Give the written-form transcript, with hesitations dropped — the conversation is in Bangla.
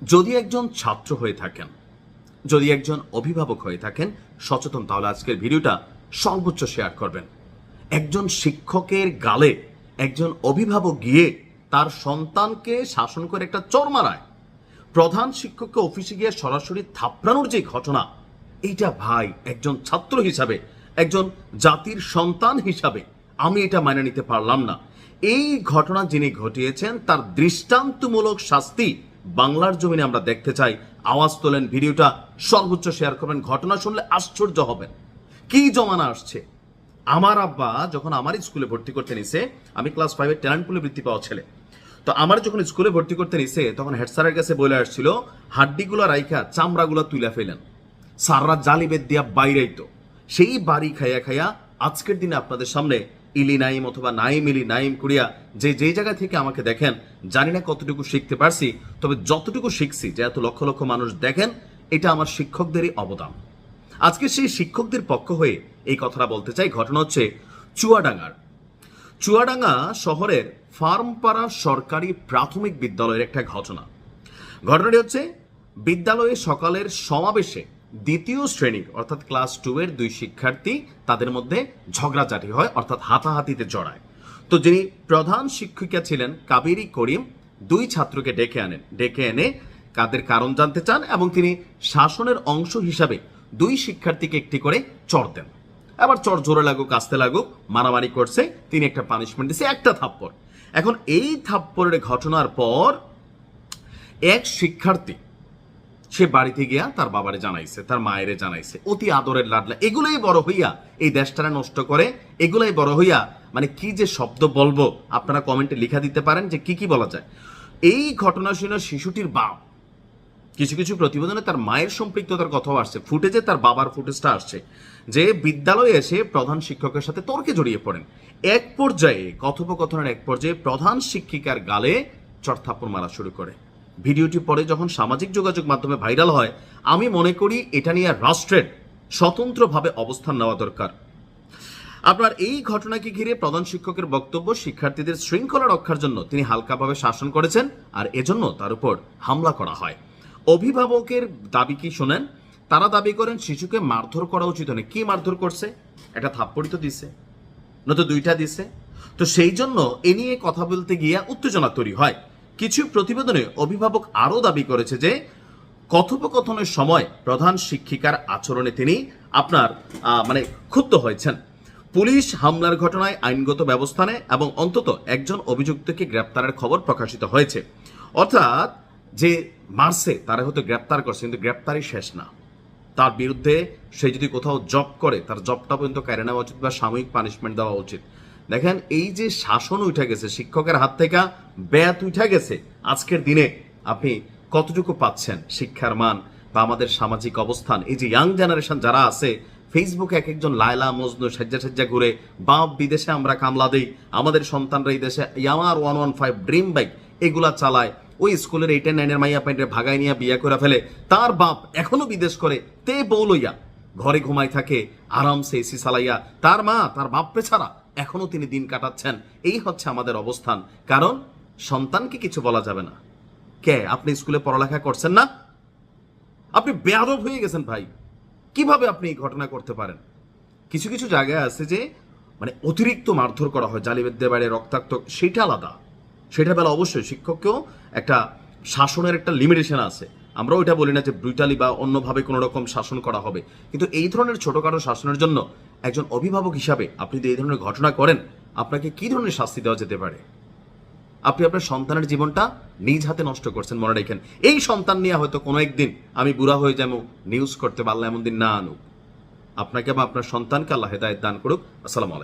যদি একজন ছাত্র হয়ে থাকেন, যদি একজন অভিভাবক হয়ে থাকেন সচেতন, তাহলে আজকের ভিডিওটা সর্বোচ্চ শেয়ার করবেন। একজন শিক্ষকের গালে একজন অভিভাবক গিয়ে তার সন্তানকে শাসন করে একটা চড় মারায়, প্রধান শিক্ষককে অফিসে গিয়ে সরাসরি থাপড়ানোর যে ঘটনা, এইটা ভাই একজন ছাত্র হিসাবে, একজন জাতির সন্তান হিসাবে আমি এটা মেনে নিতে পারলাম না। এই ঘটনা যিনি ঘটিয়েছেন তার দৃষ্টান্তমূলক শাস্তি বাংলার জমিনে আমরা দেখতে চাই। আওয়াজ তোলেন, ভিডিওটা সর্বোচ্চ শেয়ার করবেন। ঘটনা শুনলে আশ্চর্য হবেন, কি জমানা আসছে। আমার আব্বা যখন আমার স্কুলে ভর্তি করতে নিছে, আমি ক্লাস 5-এর ট্যালেন্ট পুলে বৃত্তি পাওয়া ছেলে, তো আমার যখন স্কুলে ভর্তি করতে নিছে তখন হেড স্যারের কাছে বলে আসছিল হাড্ডিগুলো রাইখা চামড়াগুলো তুলে ফেলেন, সাররা জালি বেদ দিয়া বাইরেই। তো সেই বাড়ি খাইয়া খাইয়া আজকের দিনে আপনাদের সামনে ইলি নাইম অথবা নাইম ইলি নাইম কুড়িয়া যে জায়গা থেকে আমাকে দেখেন, জানি না কতটুকু শিখতে পারছি, তবে যতটুকু শিখছি, যে এত লক্ষ লক্ষ মানুষ দেখেন, এটা আমার শিক্ষকদেরই অবদান। আজকে সেই শিক্ষকদের পক্ষ হয়ে এই কথাটা বলতে চাই। ঘটনা হচ্ছে চুয়াডাঙ্গা শহরের ফার্মপাড়া সরকারি প্রাথমিক বিদ্যালয়ের একটা ঘটনা। ঘটনাটি হচ্ছে বিদ্যালয়ে সকালের সমাবেশে দ্বিতীয় শ্রেণীর অর্থাৎ ক্লাস 2-এর 2 শিক্ষার্থী, তাদের মধ্যে ঝগড়াঝাটি হয়, অর্থাৎ হাতাহাতিতে জড়ায়। তো যিনি প্রধান শিক্ষিকা ছিলেন কাবেরী করিম 2 ছাত্রকে ডেকে এনে কাদের কারণ জানতে চান এবং তিনি শাসনের অংশ হিসাবে 2 শিক্ষার্থীকে একটি করে চড় দেন। আবার চড় জোরে লাগুক আস্তে লাগুক, মারামারি করছে, তিনি একটা পানিশমেন্ট দিচ্ছে, একটা থাপ্পড়। এখন এই থাপ্পড়ের ঘটনার পর এক শিক্ষার্থী সে বাড়িতে গিয়া তার বাবারে জানাইছে, তার মায়েরে জানাইছে, অতি আদরের লাডলা। এগুলাই বড় হইয়া এই দেশটারা নষ্ট করে, এগুলাই বড় হইয়া মানে কি যে শব্দ বলবো আপনারা কমেন্টে লিখা দিতে পারেন যে কি কি বলা যায়। এই ঘটনা শুনে শিশুটির বাপ, কিছু কিছু প্রতিবেদনে তার মায়ের সম্পৃক্ততার কথাও আসছে, ফুটেজে তার বাবার ফুটেজটা আসছে, যে বিদ্যালয়ে এসে প্রধান শিক্ষকের সাথে তর্কে জড়িয়ে পড়েন। এক পর্যায়ে কথোপকথনের এক পর্যায়ে প্রধান শিক্ষিকার গালে চড়থাপ্পড় মারা শুরু করে। ভিডিওটি পরে যখন সামাজিক যোগাযোগ মাধ্যমে ভাইরাল হয়, আমি মনে করি এটা নিয়ে রাষ্ট্রের স্বতন্ত্রভাবে অবস্থান নেওয়া দরকার। আপনার এই ঘটনাকে ঘিরে প্রধান শিক্ষকের বক্তব্য, শিক্ষার্থীদের শৃঙ্খলা রক্ষার জন্য তিনি হালকাভাবে শাসন করেছেন আর এজন্য তার উপর হামলা করা হয়। অভিভাবকের দাবি কি শোনেন, তারা দাবি করেন শিশুকে মারধর করা উচিত নয়। কি মারধর করছে? একটা থাপ্পড়ই তো দিছে, নয়তো 2টা দিছে। তো সেই জন্য এ নিয়ে কথা বলতে গিয়ে উত্তেজনা তৈরি হয়। কিছু প্রতিবেদনে অভিভাবক আরও দাবি করেছে যে কথোপকথনের সময় প্রধান শিক্ষিকার আচরণে তিনি ক্ষুব্ধ হয়েছেন। পুলিশ হামলার ঘটনায় আইনগত ব্যবস্থা নেয় এবং অন্তত একজন অভিযুক্তকে গ্রেপ্তারের খবর প্রকাশিত হয়েছে। অর্থাৎ যে মারছে তারা হয়তো গ্রেপ্তার করছে, কিন্তু গ্রেপ্তারই শেষ না। তার বিরুদ্ধে সে যদি কোথাও জব করে তার জবটা পর্যন্ত কেড়ে নেওয়া উচিত বা সাময়িক পানিশমেন্ট দেওয়া উচিত। দেখেন, এই যে শাসন উঠে গেছে, শিক্ষকের হাত থেকে ব্যাত উঠে গেছে, আজকের দিনে আপনি কতটুকু পাচ্ছেন শিক্ষার মান বা আমাদের সামাজিক অবস্থান? এই যে ইয়াং জেনারেশন যারা আছে, ফেসবুকে এক একজন লায়লা মজনু সাজ্জা ঘুরে, বাপ বিদেশে আমরা কামলা দেই, আমাদের সন্তানরা এই দেশে ইয়ামার 115 ড্রিম বাইক এগুলা চালায়, ওই স্কুলের 8-9-এর মাইয়া প্যান্টে ভাগাই নিয়ে বিয়ে করে ফেলে, তার বাপ এখনো বিদেশ করে তে বউ লইয়া ঘরে ঘুমাই থাকে আরামসে এসি চালাইয়া, তার মা তার বাপরে ছাড়া এখনো তিনি দিন কাটাচ্ছেন। এই হচ্ছে আমাদের অবস্থান। কারণ সন্তানকে কিছু বলা যাবে না। কে আপনি স্কুলে পড়ালেখা করছেন না? আপনি বেয়াদব হয়ে গেছেন ভাই। কিভাবে আপনি এই ঘটনা করতে পারেন? কিছু কিছু জায়গায় আছে যে অতিরিক্ত মারধর করা হয়, জালিবেদ্দের বাইরে রক্তাক্ত, সেটা আলাদা। সেটা বেলা অবশ্যই শিক্ষককেও একটা শাসনের একটা লিমিটেশন আছে। আমরা ওইটা বলি না যে ব্রুটালি বা অন্যভাবে কোনো রকম শাসন করা হবে, কিন্তু এই ধরনের ছোটখাটো শাসনের জন্য একজন অভিভাবক হিসাবে আপনি যদি এই ধরনের ঘটনা করেন, আপনাকে কি ধরনের শাস্তি দেওয়া যেতে পারে? আপনি আপনার সন্তানের জীবনটা নিজ হাতে নষ্ট করছেন। মনে রাখেন, এই সন্তান নিয়ে হয়তো কোনো একদিন আমি বুড়া হয়ে যাবো, নিউজ করতে পারলে এমন দিন না আনুক। আপনাকে বা আপনার সন্তানকে আল্লাহ হেদায়েত দান করুক। আসসালামু আলাইকুম।